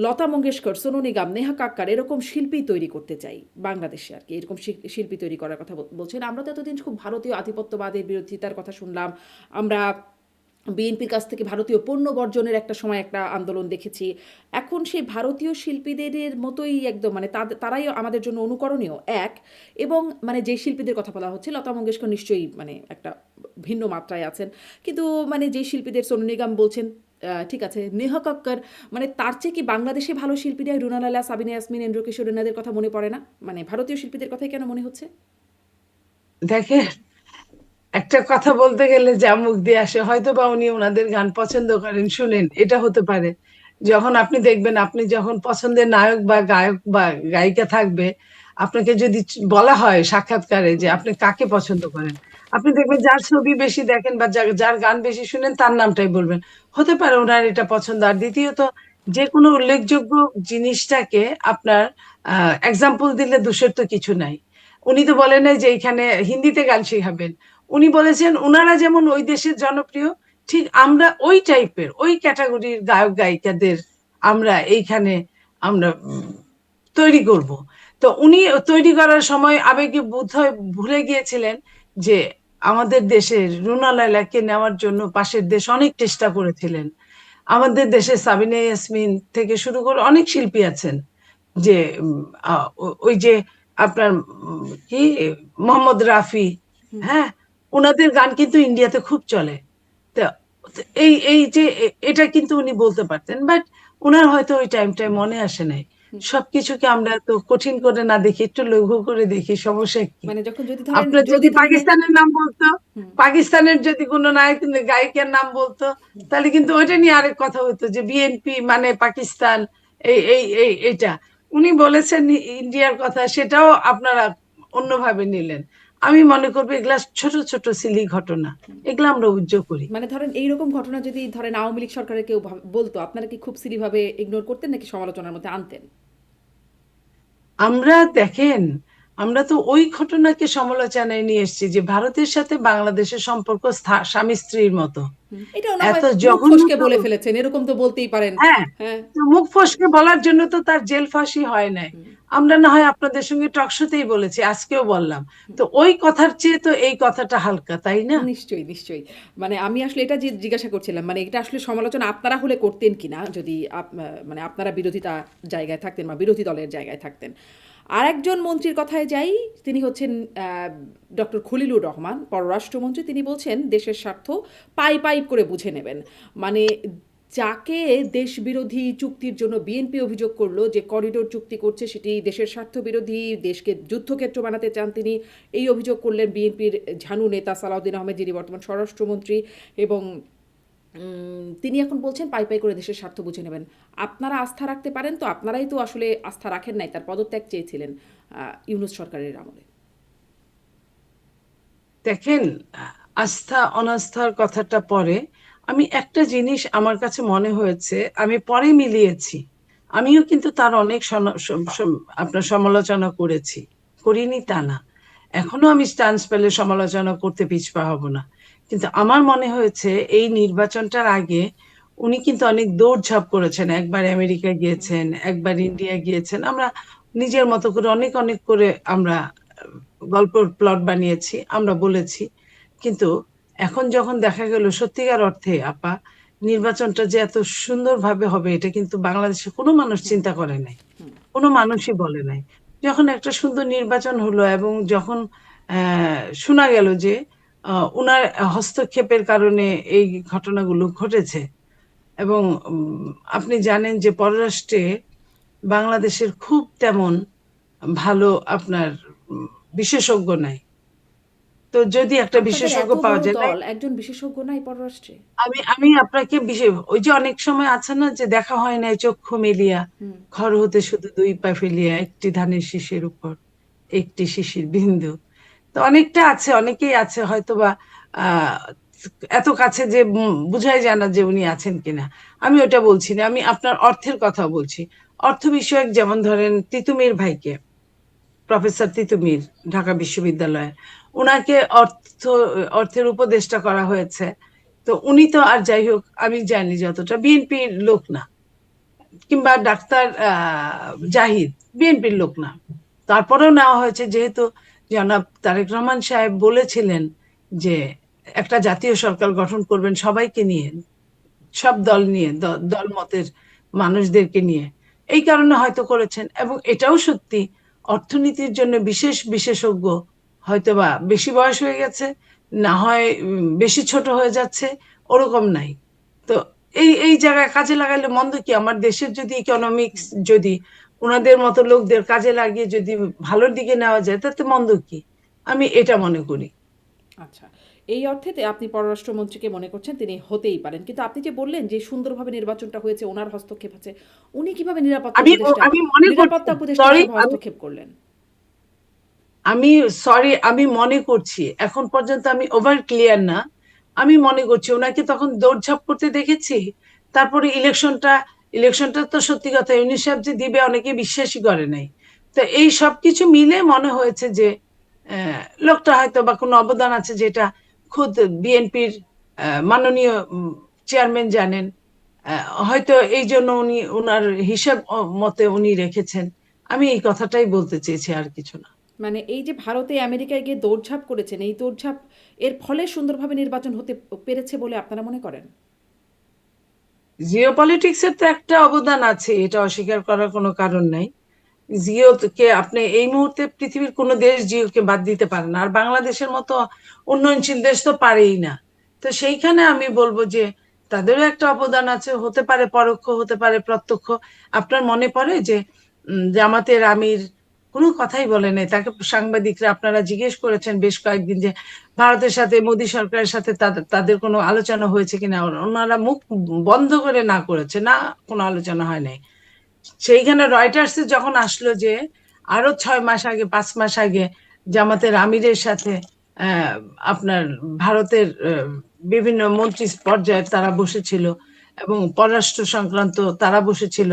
লতা মঙ্গেশকর, সোনু নিগম, নেহা কাক্কার এরকম শিল্পী তৈরি করতে চাই বাংলাদেশে আর কি। এরকম শিল্পী তৈরি করার কথা বলছেন। আমরা তো এতদিন খুব ভারতীয় আধিপত্যবাদের বিরোধিতার কথা শুনলাম। আমরা বিএনপির কাছ থেকে ভারতীয় পণ্য বর্জনের একটা সময় একটা আন্দোলন দেখেছি। এখন সেই ভারতীয় শিল্পীদের মতোই একদম, মানে তারাই আমাদের জন্য অনুকরণীয় এক। এবং মানে যে শিল্পীদের কথা বলা হচ্ছে, লতা মঙ্গেশকর নিশ্চয়ই মানে একটা ভিন্ন মাত্রায় আছেন। কিন্তু মানে যে শিল্পীদের, সোনু নিগম বলছেন, ঠিক আছে, নেহা কক্কর, মানে তার চেয়ে কি বাংলাদেশে ভালো শিল্পীরা, রুনা লালা, সাবিনা ইয়াসমিন, এন্ড্র কিশোর, এনাদের কথা মনে পড়ে না? মানে ভারতীয় শিল্পীদের কথাই কেন মনে হচ্ছে? দেখেন, একটা কথা বলতে গেলে যা মুখ দিয়ে আসে, হয়তো বা উনি ওনাদের গান পছন্দ করেন, শুনেন, এটা হতে পারে। যখন আপনি দেখবেন, আপনি যখন পছন্দের নায়ক বা গায়ক বা গায়িকা থাকবে, আপনাকে যদি বলা হয় সাক্ষাৎকারে যে আপনি কাকে পছন্দ করেন, আপনি দেখবেন যার ছবি বেশি দেখেন বা যার গান বেশি শুনেন তার নামটাই বলবেন। হতে পারে ওনার এটা পছন্দ। আর দ্বিতীয়ত যে কোনো উল্লেখযোগ্য জিনিসটাকে আপনার এক্সাম্পল দিলে দোষের তো কিছু নাই। উনি তো বলেন নাই যে এইখানে হিন্দিতে গান শিখাবেন। উনি বলেছেন উনারা যেমন ওই দেশের জনপ্রিয়, ঠিক আমরা ওই টাইপের ওই ক্যাটাগরির গায়ক গায়িকাদের আমরা এইখানে আমরা তৈরি করব। তো উনি তৈরি করার সময় আবেগে বোধহয় ভুলে গিয়েছিলেন যে আমাদের দেশের রুনা লায়লাকে নেওয়ার জন্য পাশের দেশ অনেক চেষ্টা করেছিলেন। আমাদের দেশে সাবিনা ইয়াসমিন থেকে শুরু করে অনেক শিল্পী আছেন যে ওই যে আপনার কি মোহাম্মদ রাফি, হ্যাঁ, ওনাদের গান কিন্তু ইন্ডিয়াতে খুব চলে। তো এই এই যে এটা কিন্তু উনি বলতে পারতেন, বাট ওনার হয়তো ওই টাইমটায় মনে আসে নাই। সবকিছুকে আমরা তো কঠিন করে না দেখি, একটু লঘু করে দেখি, সমস্যা কি? মানে যখন যদি ধরেন আপনার যদি যদি ধরেন পাকিস্তানের নাম বলতো, হুম, পাকিস্তানের যদি কোনো নায়ক গায়িকার নাম বলতো, তাহলে কিন্তু ওইটা নিয়ে আরেক কথা হতো যে বিএনপি মানে পাকিস্তান, এইটা উনি বলেছেন ইন্ডিয়ার কথা, সেটাও আপনারা অন্যভাবে নিলেন। আমি মনে করবো এগুলা ছোট ছোট সিলি ঘটনা, এগুলা আমরা উজ্জ্বল করি। মানে ধরেন এইরকম ঘটনা যদি ধরেন আওয়ামী লীগ সরকারের কেউ বলতো, আপনারা কি খুব সিলি ভাবে ইগনোর করতেন নাকি সমালোচনার মধ্যে আনতেন? আমরা দেখেন, আমরা তো ওই ঘটনাকে সমালোচনায় নিয়ে এসেছি যে ভারতের সাথে বাংলাদেশের সম্পর্ক স্বামী স্ত্রীর মতো। এটাও না এত হয় মুখ জঘন্য ফসকে তো, বলে ফেলেছেন, এরকম তো বলতেই পারেন। হ্যাঁ, হ্যাঁ। তো মুখ ফসকে বলার জন্য তো তার জেল ফাঁসি হয় নাই। হুম, আমরা না হয় আপনাদের সঙ্গে টকশোতেই বলেছি, আজকেও বললাম। হুম। তো ওই কথার চেয়ে তো এই কথাটা হালকা, তাই না? নিশ্চয়ই, নিশ্চয়ই। মানে আমি আসলে এটা জিজ্ঞাসা করছিলাম, মানে এটা আসলে সমালোচনা আপনারা হলে করতেন কিনা যদি মানে আপনারা বিরোধিতা জায়গায় থাকতেন বা বিরোধী দলের জায়গায় থাকতেন। আরেকজন মন্ত্রীর কথায় যাই, তিনি হচ্ছেন ডক্টর খলিলুর রহমান, পররাষ্ট্রমন্ত্রী। তিনি বলছেন দেশের স্বার্থ পাই করে বুঝে নেবেন। মানে যাকে দেশবিরোধী চুক্তির জন্য বিএনপি অভিযোগ করলো যে করিডোর চুক্তি করছে সেটি দেশের স্বার্থ বিরোধী, দেশকে যুদ্ধক্ষেত্র বানাতে চান তিনি, এই অভিযোগ করলেন বিএনপির ঝানু নেতা সালাউদ্দিন আহমেদ, যিনি বর্তমান স্বরাষ্ট্রমন্ত্রী। এবং তিনি এখন বলছেন পাই করে দেশের স্বার্থ বুঝে নেবেন। আপনারা আস্থা রাখতে পারেন তো? আপনারাই তো আসলে আস্থা রাখেন নাই, তার পদত্যাগ চেয়েছিলেন ইউনূস সরকারের আমলে। দেখেন, আস্থা অনাস্থার কথাটা পরে, আমি একটা জিনিস আমার কাছে মনে হয়েছে, আমি পরে মিলিয়েছি। আমিও কিন্তু তার অনেক আপনার সমালোচনা করেছি, করিনি তা না। এখনো আমি স্ট্যান্স পেলে সমালোচনা করতে পিছপা হব না। কিন্তু আমার মনে হয়েছে এই নির্বাচনটার আগে উনি কিন্তু অনেক দৌড়ঝাঁপ করেছেন। একবার আমেরিকা গিয়েছেন, একবার ইন্ডিয়া গিয়েছেন। আমরা নিজের মতো করে অনেক অনেক করে আমরা গল্পর প্লট বানিয়েছি, আমরা বলেছি। কিন্তু এখন যখন দেখা গেল সত্যিকার অর্থে আপা, নির্বাচনটা যে এত সুন্দরভাবে হবে এটা কিন্তু বাংলাদেশে কোনো মানুষ হুম, চিন্তা করে নাই, হুম, কোনো মানুষই বলে নাই। যখন একটা সুন্দর নির্বাচন হলো এবং যখন শোনা গেল যে উনার হস্তক্ষেপের কারণে এই ঘটনাগুলো ঘটেছে, এবং আপনি জানেন যে পররাষ্ট্রে বাংলাদেশের খুব তেমন ভালো আপনার বিশেষজ্ঞ নাই। তো যদি একটা আপনাদের বিশেষজ্ঞ এত পাওয়া বড় যায় না, দল, একজন বিশেষজ্ঞ নাই পররাষ্ট্রে? আমি আমি আপনাকে বিশেষ, ওই যে অনেক সময় আছে না যে দেখা হয় নাই চক্ষু মেলিয়া, হুম। ঘর হতে শুধু দুই পা ফেলিয়া, একটি ধানের শীষের উপর একটি শিশির বিন্দু। তো অনেকটা আছে, অনেকেই আছে হয়তোবা আহ এত কাছে যে বুঝাই যায় না যে উনি আছেন কিনা। আমি ওটা বলছি না, আমি আপনার অর্থের কথা বলছি। অর্থ বিষয়ক, যেমন ধরেন তিতুমির ভাইকে, প্রফেসর তিতুমির, ঢাকা বিশ্ববিদ্যালয়ে ওনাকে অর্থের উপদেষ্টা করা হয়েছে। তো উনি তো, আর যাই হোক, আমি জানি যতটা বিএনপির লোক না, কিংবা ডাক্তার জাহিদ বিএনপির লোক না। তারপরেও নেওয়া হয়েছে যেহেতু জনাব তারেক রহমান সাহেব বলেছিলেন যে একটা জাতীয় সরকার গঠন করবেন সবাইকে নিয়ে, সব দল নিয়ে, দল মতের মানুষদেরকে নিয়ে। এই কারণে হয়তো করেছেন, এবং এটাও সত্যি অর্থনীতির জন্য বিশেষ বিশেষজ্ঞ হয়তোবা বেশি বয়স হয়ে গেছে, না হয় বেশি ছোট হয়ে যাচ্ছে, ওরকম নাই। তো এই এই জায়গায় কাজে লাগাইলে মন্দ কি? আমার দেশের যদি ইকোনমিক্স যদি ওনাদের মতো লোকদের কাজে লাগিয়ে যদি ভালোর দিকে নেওয়া যায়, তাতে মন্দ কি? আমি এটা মনে করি। আচ্ছা, এই অর্থে আপনি পররাষ্ট্রমন্ত্রীকে মনে করছেন তিনি হতেই পারেন, কিন্তু আপনি যে বললেন যে সুন্দরভাবে নির্বাচনটা হয়েছে, ওনার হস্তক্ষেপ আছে, উনি কিভাবে নিরাপত্তা আমি উপদেষ্টা আমি মনে করছি, নিরাপত্তা উপদেষ্টা সরি, হিসেবে হস্তক্ষেপ করলেন? আমি সরি, আমি মনে করছি এখন পর্যন্ত আমি ওভার ক্লিয়ার না। আমি মনে করছি ওনাকে তখন দৌড়ঝাঁপ করতে দেখেছি। তারপরে ইলেকশনটা তো সত্যি কথা ইউনিসেফ যে দিবে অনেকে বিশ্বাসই করে নাই। তো এই সবকিছু মিলে মনে হয়েছে যে লোকটা হয়তো বা কোনো অবদান আছে যেটা খুদ বিএনপির মাননীয় চেয়ারম্যান জানেন। হয়তো এই জন্য উনি ওনার হিসাব মতে উনি রেখেছেন। আমি এই কথাটাই বলতে চেয়েছি, আর কিছু না। মানে এই যে ভারতে আমেরিকায় গিয়ে দৌড়ঝাঁপ করেছেন, এই দৌড়ঝাঁপ এর ফলে সুন্দরভাবে নির্বাচন হতে পেরেছে বলে আপনারা মনে করেন? জিও পলিটিক্সের তো একটা অবদান আছে, এটা অস্বীকার করার কোনো কারণ নাই। জিও কে আপনি এই মুহূর্তে পৃথিবীর কোনো দেশ জিওকে বাদ দিতে পারে না, আর বাংলাদেশের মতো উন্নয়নশীল দেশ তো পারেই না। তো সেইখানে আমি বলবো যে তাদেরও একটা অবদান আছে, হতে পারে পরোক্ষ, হতে পারে প্রত্যক্ষ। আপনার মনে পড়ে যে জামাতের আমির কোনো কথাই বলে নাই, তাকে সাংবাদিকরা আপনারা জিজ্ঞেস করেছেন বেশ কয়েকদিন যে ভারতের সাথে মোদী সরকারের সাথে তাদের কোনো আলোচনা হয়েছে কিনা, ওনারা মুখ বন্ধ করে না করেছে, না কোনো আলোচনা হয় নাই। সেইখানে রয়টার্সে যখন আসলো যে আরো 6 মাস আগে, 5 মাস আগে জামাতের আমিরের সাথে আহ, আপনার ভারতের বিভিন্ন মন্ত্রী পর্যায়ে তারা বসেছিল এবং পররাষ্ট্র সংক্রান্ত তারা বসেছিল,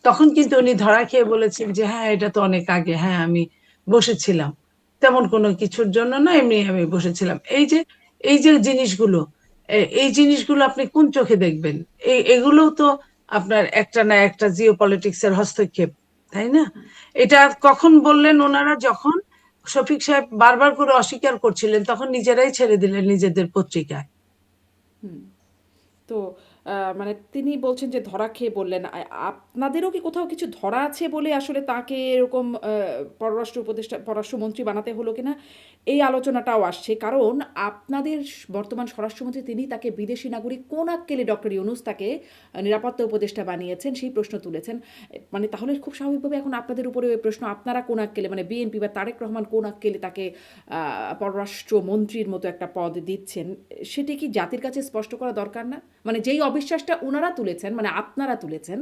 তখন কিন্তু উনি ধরা খেয়ে বলেছেন যে হ্যাঁ এটা তো অনেক আগে, হ্যাঁ আমি বসেছিলাম, তেমন কোনো কিছুর জন্য না, এমনি আমি বসেছিলাম। এই যে জিনিসগুলো, এই জিনিসগুলো আপনি কোন চোখে দেখবেন? এগুলো তো আপনার একটা না একটা জিও পলিটিক্স এর হস্তক্ষেপ, তাই না? এটা কখন বললেন ওনারা? যখন শফিক সাহেব বারবার করে অস্বীকার করছিলেন, তখন নিজেরাই ছেড়ে দিলেন নিজেদের পত্রিকায়। হুম। তো মানে তিনি বলছেন যে ধরা খেয়ে বললেন। আপনাদেরও কি কোথাও কিছু ধরা আছে বলে আসলে তাকে এরকম পররাষ্ট্রমন্ত্রী বানাতে হলো কিনা, এই আলোচনাটাও আসছে। কারণ আপনাদের বর্তমান স্বরাষ্ট্রমন্ত্রী তিনি তাকে বিদেশি নাগরিক কোন আক্কেলে ডক্টর ইউনূস তাকে নিরাপত্তা উপদেষ্টা বানিয়েছেন সেই প্রশ্ন তুলেছেন। মানে তাহলে খুব স্বাভাবিকভাবে এখন আপনাদের উপরে ওই প্রশ্ন, আপনারা কোন আক্কেলে, মানে বিএনপি বা তারেক রহমান কোন আক্কেলে তাকে পররাষ্ট্রমন্ত্রীর মতো একটা পদ দিচ্ছেন, সেটি কি জাতির কাছে স্পষ্ট করা দরকার না? মানে যেই অবিশ্বাসটা ওনারা তুলেছেন, মানে আপনারা তুলেছেন,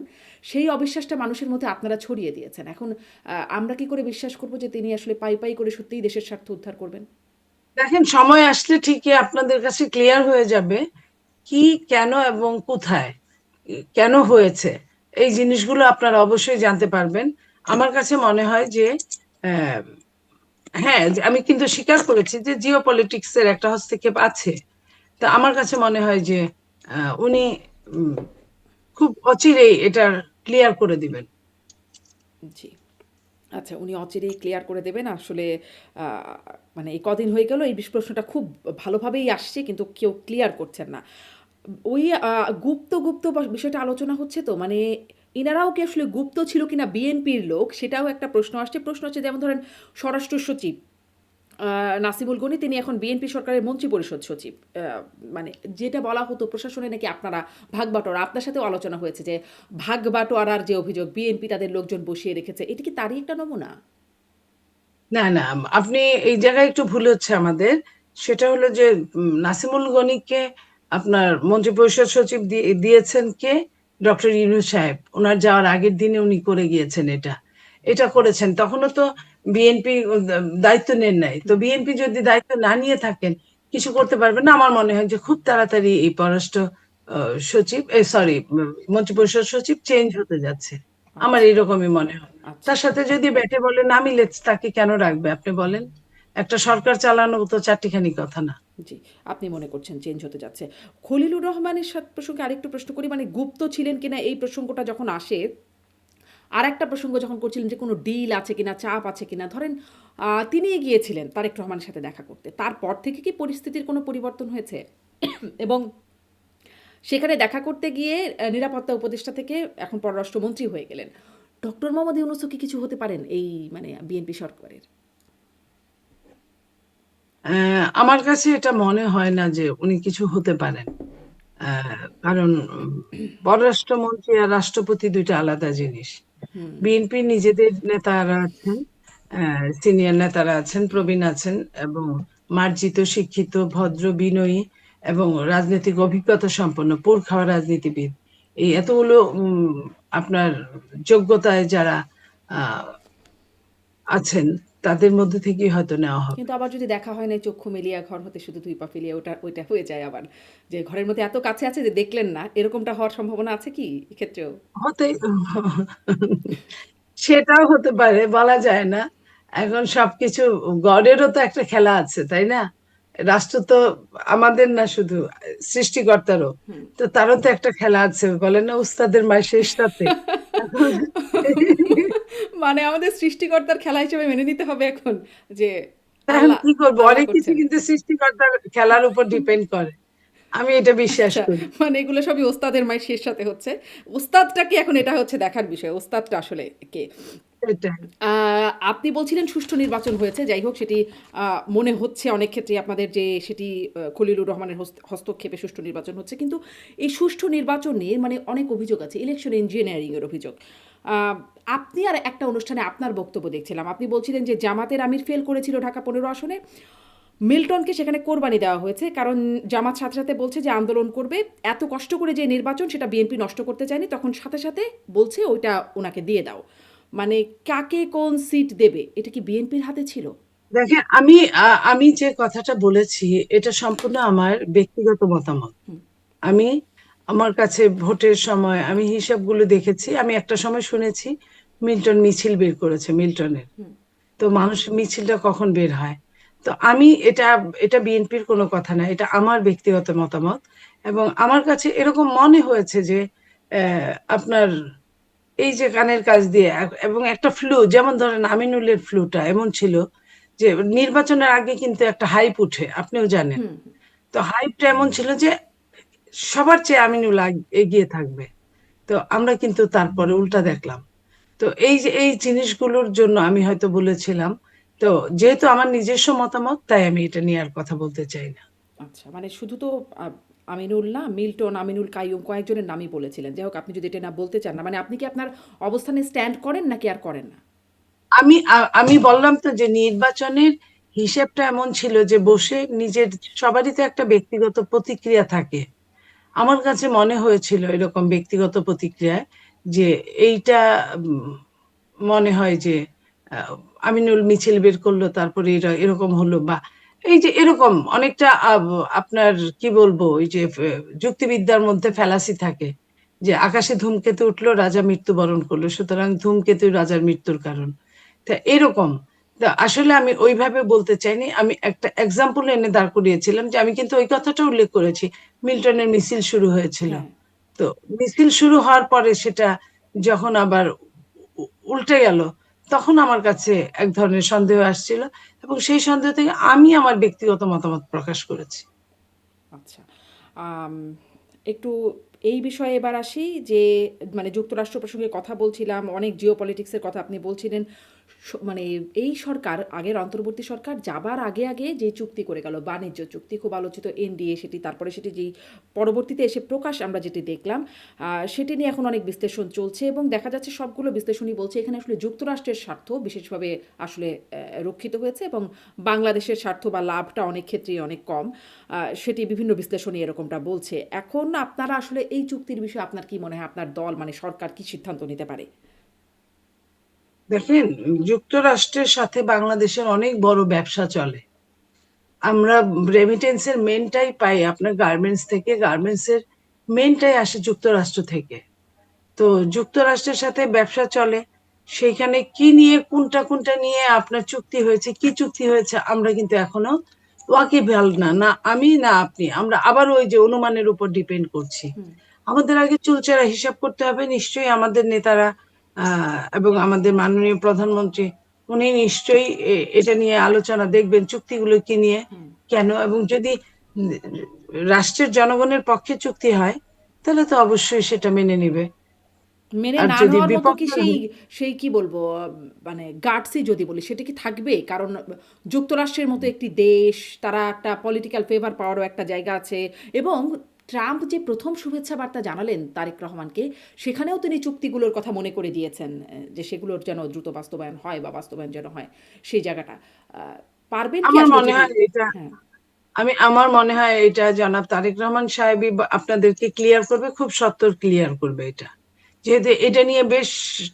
সেই অবিশ্বাসটা মানুষের মধ্যে আপনারা ছড়িয়ে দিয়েছেন। এখন আমরা কি করে বিশ্বাস করব যে তিনি আসলে পাই পাই করে সত্যিই দেশের স্বার্থ উদ্ধার করবেন? দেখেন, সময় আসলে ঠিকই আপনাদের কাছে ক্লিয়ার হয়ে যাবে কি, কেন এবং কোথায় কেন হয়েছে। এই জিনিসগুলো আপনারা অবশ্যই জানতে পারবেন। আমার কাছে মনে হয় যে আহ, হ্যাঁ, আমি কিন্তু স্বীকার করেছি যে জিও পলিটিক্স এর একটা হস্তক্ষেপ আছে। তা আমার কাছে মনে হয় যে উনি উম, খুব অচিরেই এটার ক্লিয়ার করে দিবেন। জি। আচ্ছা, উনি অচিরেই ক্লিয়ার করে দেবেন। আসলে আ মানে এই কদিন হয়ে গেল এই প্রশ্নটা খুব ভালোভাবেই আসছে কিন্তু কেউ ক্লিয়ার করছেন না। ওই গুপ্ত বিষয়টা আলোচনা হচ্ছে তো, মানে ইনারাও কি আসলে গুপ্ত ছিল কিনা বিএনপির লোক সেটাও একটা প্রশ্ন আসছে। প্রশ্ন হচ্ছে যেমন ধরেন স্বরাষ্ট্র সচিব নাসিমুল গনি তিনি এখন বিএনপি সরকারের মন্ত্রী পরিষদ সচিব। মানে যেটা বলা হতো প্রশাসনে নাকি আপনারা ভাগ বাটোয়ারা, আপনার সাথেও আলোচনা হয়েছে যে ভাগ বাটোয়ারার যে অভিযোগ বিএনপি তাদের লোকজন বসিয়ে রেখেছে, এটা কি তারই একটা নমুনা? না, না, আপনি এই জায়গায় একটু ভুল হচ্ছে আমাদের। সেটা হলো যে নাসিমুল গনিকে আপনার মন্ত্রিপরিষদ সচিব দিয়েছেন কে? ডক্টর ইউনূস সাহেব। ওনার যাওয়ার আগের দিনে উনি করে গিয়েছেন এটা। এটা করেছেন, তখনও তো বিএনপি দায়িত্ব নেন নাই। তো বিএনপি যদি দায়িত্ব না নিয়ে থাকেন কিছু করতে পারবেন না। আমার মনে হয় যে খুব তাড়াতাড়ি এই পররাষ্ট্র সচিব, সরি, মন্ত্রিপরিষদ সচিব চেঞ্জ হতে যাচ্ছে। আমার আচ্ছা, এরকমই মনে হয়। আচ্ছা। তার সাথে যদি ব্যাটে বলে না মিলে তাকে কেন রাখবে আপনি বলেন? একটা সরকার চালানো তো চারটিখানি কথা না। জি, আপনি মনে করছেন চেঞ্জ হতে যাচ্ছে। খলিলুর রহমানের প্রসঙ্গে আরেকটু প্রশ্ন করি, মানে গুপ্ত ছিলেন কিনা এই প্রসঙ্গটা যখন আসে, আরেকটা প্রসঙ্গ যখন করছিলেন যে কোনো ডিল আছে কিনা, চাপ আছে কিনা, ধরেন তিনি গিয়েছিলেন তারেক রহমানের সাথে দেখা করতে। তারপর থেকে কি পরিস্থিতির কোনো পরিবর্তন হয়েছে? এবং সেখানে দেখা করতে গিয়ে নিরাপত্তা উপদেষ্টা থেকে এখন পররাষ্ট্রমন্ত্রী হয়ে গেলেন। ডক্টর মোহাম্মদ ইউনূসও কি কিছু হতে পারেন এই মানে বিএনপি সরকারের? আমার কাছে এটা মনে হয় না যে উনি কিছু হতে পারেন। কারণ পররাষ্ট্রমন্ত্রী আর রাষ্ট্রপতি দুইটা আলাদা জিনিস। বিএনপি নিজেদের নেতারা আছেন, সিনিয়র নেতারা আছেন, প্রবীণ আছেন এবং মার্জিত, শিক্ষিত, ভদ্র, বিনয়ী এবং রাজনৈতিক অভিজ্ঞতা সম্পন্ন পোর খাওয়া রাজনীতিবিদ। এই এতগুলো আপনার যোগ্যতায় যারা আহ, আছেন, তাদের মধ্যে থেকেই হয়তো নেওয়া হবে। কিন্তু আবার যদি দেখা হয় না চক্ষু মেলিয়া ঘর হতে শুধু দুই পা ফেলিয়া ওইটা হয়ে যায় আবার, যে ঘরের মধ্যে এত কাছে আছে যে দেখলেন না, এরকমটা হওয়ার সম্ভাবনা আছে কি এক্ষেত্রেও? হতে সেটাও হতে পারে, বলা যায় না। এখন সবকিছু, গডেরও তো একটা খেলা আছে, তাই না? রাষ্ট্র তো আমাদের না, শুধু সৃষ্টিকর্তারও। হুম। তো তারও তো একটা খেলা আছে, বলে না উস্তাদের মায়ের শেষ রাতে। এখন মানে আমাদের সৃষ্টিকর্তার খেলা হিসেবে মেনে নিতে হবে এখন, যে এখন আল্লাহ কি করবো, আল্লাহ অনেক কিছু করছেন। কিন্তু সৃষ্টিকর্তার খেলার উপর ডিপেন্ড করে, আমি এটা বিশ্বাস আচ্ছা, করি। মানে এগুলো সবই ওস্তাদের মায়ের শেষ সাথে হচ্ছে। ওস্তাদটা কি এখন, এটা হচ্ছে দেখার বিষয়, ওস্তাদটা আসলে কে। সেটাই। আপনি বলছিলেন সুষ্ঠু নির্বাচন হয়েছে, যাই হোক সেটি মনে হচ্ছে অনেক ক্ষেত্রে আপনাদের যে সেটি খলিলুর রহমানের হস্তক্ষেপে সুষ্ঠু নির্বাচন হচ্ছে, কিন্তু এই সুষ্ঠু নির্বাচনে মানে অনেক অভিযোগ আছে, ইলেকশন ইঞ্জিনিয়ারিংয়ের অভিযোগ। আহ, আপনি আর একটা অনুষ্ঠানে আপনার বক্তব্য দেখছিলাম, আপনি বলছিলেন যে জামাতের আমির ফেল করেছিল ঢাকা 15 আসনে, মিল্টনকে সেখানে কোরবানি দেওয়া হয়েছে, কারণ জামাত সাথে সাথে বলছে যে আন্দোলন করবে, এত কষ্ট করে যে নির্বাচন সেটা বিএনপি নষ্ট করতে চায়নি, তখন সাথে সাথে বলছে ওইটা ওনাকে দিয়ে দাও। মানে কাকে কোন সিট দেবে এটা কি বিএনপির হাতে ছিল? দেখেন, আমি যে কথাটা বলেছি এটা সম্পূর্ণ আমার ব্যক্তিগত মতামত। হুম। আমি, আমার কাছে ভোটের সময় আমি হিসাবগুলো দেখেছি, আমি একটা সময় শুনেছি মিল্টন মিছিল বের করেছে মিল্টনের। হুম। তো মানুষ মিছিলটা কখন বের হয়? তো আমি এটা, এটা বিএনপির কোনো কথা না, এটা আমার ব্যক্তিগত মতামত। এবং আমার কাছে এরকম মনে হয়েছে যে আপনার এই যে কানের কাজ দিয়ে এবং একটা ফ্লু, যেমন ধরেন আমিনুলের ফ্লুটা এমন ছিল যে নির্বাচনের আগে কিন্তু একটা হাইপ উঠে, আপনিও জানেন। হুম। তো হাইপটা এমন ছিল যে সবার চেয়ে আমিনুল এগিয়ে থাকবে। তো আমরা কিন্তু তারপরে উল্টা দেখলাম। তো এই যে এই জিনিসগুলোর জন্য আমি হয়তো বলেছিলাম। তো যেহেতু আমার নিজস্ব মতামত, তাই আমি এটা নিয়ে আর কথা বলতে চাই না। আচ্ছা, মানে শুধু তো আমিনুল না, মিল্টন, আমিনুল কাইয়ুম কয়েকজনের নামই বলেছিলেন। যাই হোক, আপনি যদি এটা না বলতে চান না, মানে আপনি কি আপনার অবস্থানে স্ট্যান্ড করেন নাকি আর করেন না? আমি বললাম তো যে নির্বাচনের হিসেবটা এমন ছিল যে বসে নিজের, সবারই তো একটা ব্যক্তিগত প্রতিক্রিয়া থাকে। আমার কাছে মনে হয়েছিল এরকম ব্যক্তিগত প্রতিক্রিয়ায় যে এইটা মনে হয় যে আহ, আমিনুল মিছিল বের করলো, তারপরে এরকম হলো, বা এই যে এরকম অনেকটা আপনার কি বলবো, ওই যে যুক্তিবিদ্যার মধ্যে ফ্যালাসি থাকে যে আকাশে ধূমকেতু উঠলো, রাজা মৃত্যুবরণ করলো, সুতরাং ধূমকেতু রাজার মৃত্যুর কারণ। তা এরকম, তা আসলে আমি ওইভাবে বলতে চাইনি, আমি একটা এক্সাম্পল এনে দাঁড় করিয়েছিলাম যে আমি কিন্তু ওই কথাটা উল্লেখ করেছি, মিল্টনের মিছিল শুরু হয়েছিল। হ্যাঁ। তো মিছিল শুরু হওয়ার পরে সেটা যখন আবার উল্টে গেল, তখন আমার কাছে এক ধরনের সন্দেহ আসছিল, এবং সেই সন্দেহ থেকে আমি আমার ব্যক্তিগত মতামত প্রকাশ করেছি। আচ্ছা। আম একটু এই বিষয়ে এবার আসি, যে মানে যুক্তরাষ্ট্র প্রসঙ্গে কথা বলছিলাম, অনেক জিওপলিটিক্সের কথা আপনি বলছিলেন। মানে এই সরকার, আগের অন্তর্বর্তী সরকার যাবার আগে আগে যে চুক্তি করে গেল, বাণিজ্য চুক্তি খুব আলোচিত এনডিএ, সেটি তারপরে সেটি যেই পরবর্তীতে এসে প্রকাশ আমরা যেটি দেখলাম, সেটি নিয়ে এখন অনেক বিশ্লেষণ চলছে, এবং দেখা যাচ্ছে সবগুলো বিশ্লেষণই বলছে এখানে আসলে যুক্তরাষ্ট্রের স্বার্থ বিশেষভাবে আসলে রক্ষিত হয়েছে, এবং বাংলাদেশের স্বার্থ বা লাভটা অনেক ক্ষেত্রেই অনেক কম। সেটি বিভিন্ন বিশ্লেষণী এরকমটা বলছে। এখন আপনারা আসলে এই চুক্তির বিষয়ে আপনার কি মনে হয়, আপনার দল মানে সরকার কি সিদ্ধান্ত নিতে পারে? দেখেন, যুক্তরাষ্ট্রের সাথে বাংলাদেশের অনেক বড় ব্যবসা চলে। আমরা রেমিটেন্সের মেনটাই পাই আপনার গার্মেন্টস থেকে, গার্মেন্টসের মেনটাই আসে যুক্তরাষ্ট্র থেকে। তো যুক্তরাষ্ট্রের সাথে ব্যবসা চলে, সেইখানে কি নিয়ে, কোনটা কোনটা নিয়ে আপনার চুক্তি হয়েছে, কি চুক্তি হয়েছে, আমরা কিন্তু এখনো ওয়াকিবহাল না, না আমি না আপনি, আমরা আবার ওই যে অনুমানের উপর ডিপেন্ড করছি। হুম। আমাদের আগে চুলচেরা হিসাব করতে হবে, নিশ্চয়ই আমাদের নেতারা এবং আমাদের মাননীয় প্রধানমন্ত্রী, উনি নিশ্চয়ই এটা নিয়ে আলোচনা দেখবেন, চুক্তিগুলো কি নিয়ে, হুম। কেন, এবং যদি উম, রাষ্ট্রের জনগণের পক্ষে চুক্তি হয়, তাহলে তো অবশ্যই সেটা মেনে নিবে। মেনে আর না যদি নেওয়ার মতো কি বিপক্ষে, সেই, সেই কি বলবো, মানে গাটসই যদি বলি সেটা কি থাকবে? কারণ যুক্তরাষ্ট্রের মতো একটি দেশ, তারা একটা পলিটিক্যাল ফেভার পাওয়ারও একটা জায়গা আছে, এবং ট্রাম্প যে প্রথম শুভেচ্ছা বার্তা জানালেন তারেক রহমানকে, সেখানেও তিনি চুক্তিগুলোর কথা মনে করে দিয়েছেন, যে সেগুলোর যেন দ্রুত বাস্তবায়ন হয় বা বাস্তবায়ন যেন হয়, সেই জায়গাটা পারবেন কি আমার আসলে মনে যদি? হয় এটা, হ্যাঁ। আমার মনে হয় এটা জনাব তারেক রহমান সাহেবই আপনাদেরকে ক্লিয়ার করবে, খুব সত্বর ক্লিয়ার করবে এটা, যেহেতু এটা নিয়ে বেশ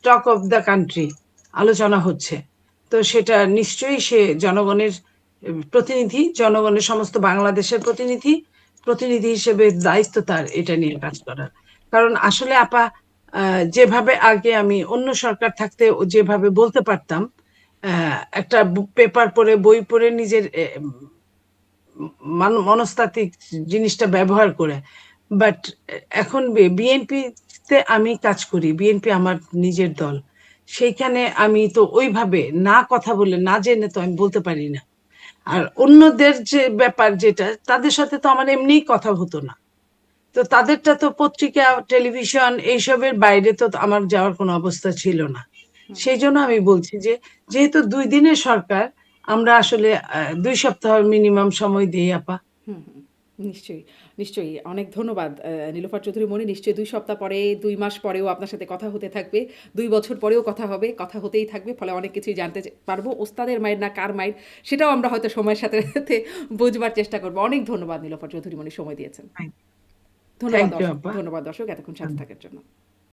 টক অফ দ্য কান্ট্রি আলোচনা হচ্ছে। তো সেটা নিশ্চয়ই সে জনগণের প্রতিনিধি, জনগণের সমস্ত বাংলাদেশের প্রতিনিধি হিসেবে দায়িত্ব তার এটা নিয়ে কাজ করার। কারণ আসলে আপা, যেভাবে আগে আমি অন্য সরকার থাকতে যেভাবে বলতে পারতাম, একটা পেপার পড়ে বই পড়ে নিজের মনস্তাত্ত্বিক জিনিসটা ব্যবহার করে, বাট এখন বিএনপিতে আমি কাজ করি, বিএনপি আমার নিজের দল, সেইখানে আমি তো ওইভাবে না কথা বলে না জেনে তো আমি বলতে পারি না। আর অন্যদের যে ব্যাপার যেটা, তাদের সাথে তো আমার এমনিই কথা হতো না, তো তাদেরটা তো পত্রিকা টেলিভিশন এইসবের বাইরে তো আমার যাওয়ার কোনো অবস্থা ছিল না। সেই জন্য আমি বলছি যে যেহেতু 2 দিনের সরকার, আমরা আসলে 2 সপ্তাহ মিনিমাম সময় দিই আপা। হুম, হুম। নিশ্চয়ই, নিশ্চয়ই। অনেক ধন্যবাদ নীলোফার চৌধুরী মনি। নিশ্চয়ই ২ সপ্তাহ পরে, ২ মাস পরেও আপনার সাথে কথা হতে থাকবে। ২ বছর পরেও কথা হবে, কথা হতেই থাকবে। ফলে অনেক কিছুই জানতে পারবো। ওস্তাদের মায়ের না কার মায়ের, সেটাও আমরা হয়তো সময়ের সাথে, সাথে বুঝবার চেষ্টা করব। অনেক ধন্যবাদ নীলোফার চৌধুরী মনি সময় দিয়েছেন। ধন্যবাদ থ্যাংক ইউ দর্শক, আপা। ধন্যবাদ দর্শক এতক্ষণ সাথে থাকার জন্য।